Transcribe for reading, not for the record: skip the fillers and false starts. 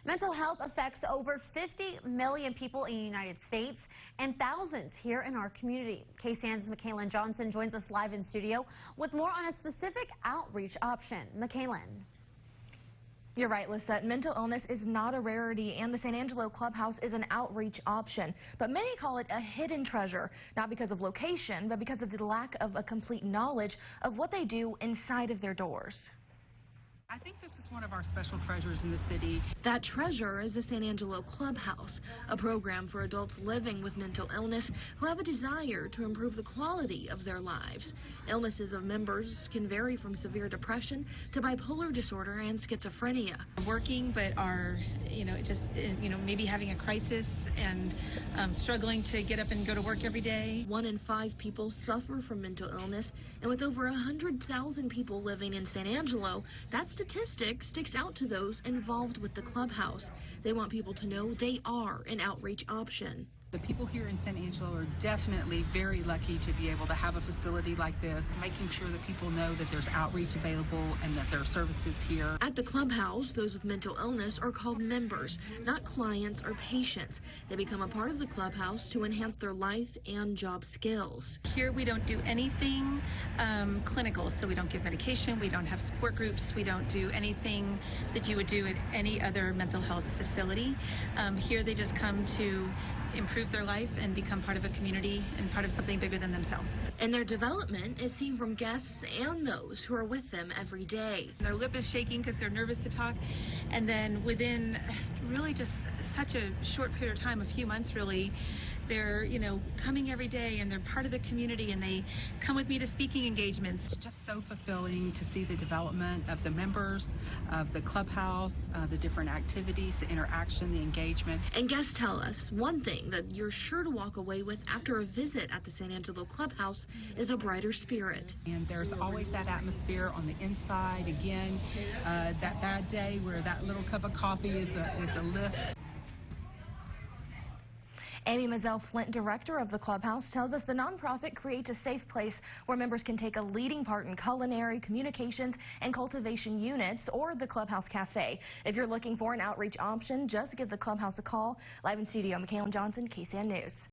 Mental health affects over 50 million people in the United States and thousands here in our community. KSAN's Michaela Johnson joins us live in studio with more on a specific outreach option. Michaela. You're right, Lisette. Mental illness is not a rarity, and the San Angelo Clubhouse is an outreach option. But many call it a hidden treasure, not because of location, but because of the lack of a complete knowledge of what they do inside of their doors. I think this is one of our special treasures in the city. That treasure is the San Angelo Clubhouse, a program for adults living with mental illness who have a desire to improve the quality of their lives. Illnesses of members can vary from severe depression to bipolar disorder and schizophrenia. Working, but are, maybe having a crisis and struggling to get up and go to work every day. 1 in 5 people suffer from mental illness, and with over 100,000 people living in San Angelo, that statistic sticks out to those involved with the clubhouse. They want people to know they are an outreach option. The people here in San Angelo are definitely very lucky to be able to have a facility like this, making sure that people know that there's outreach available and that there are services here. At the clubhouse, those with mental illness are called members, not clients or patients. They become a part of the clubhouse to enhance their life and job skills. Here we don't do anything clinical, so we don't give medication, we don't have support groups, we don't do anything that you would do at any other mental health facility. Here they just come to improve their life and become part of a community and part of something bigger than themselves. And their development is seen from guests and those who are with them every day. Their lip is shaking because they're nervous to talk, and then within really just such a short period of time, a few months really, they're coming every day and they're part of the community and they come with me to speaking engagements. It's just so fulfilling to see the development of the members of the clubhouse, the different activities, the interaction, the engagement. And guests tell us one thing that you're sure to walk away with after a visit at the San Angelo Clubhouse is a brighter spirit. And there's always that atmosphere on the inside. Again, that bad day where that little cup of coffee is a lift. Amy Mazzell-Flint, director of the Clubhouse, tells us the nonprofit creates a safe place where members can take a leading part in culinary, communications, and cultivation units, or the Clubhouse Cafe. If you're looking for an outreach option, just give the Clubhouse a call. Live in studio, Michaela Johnson, KSAN News.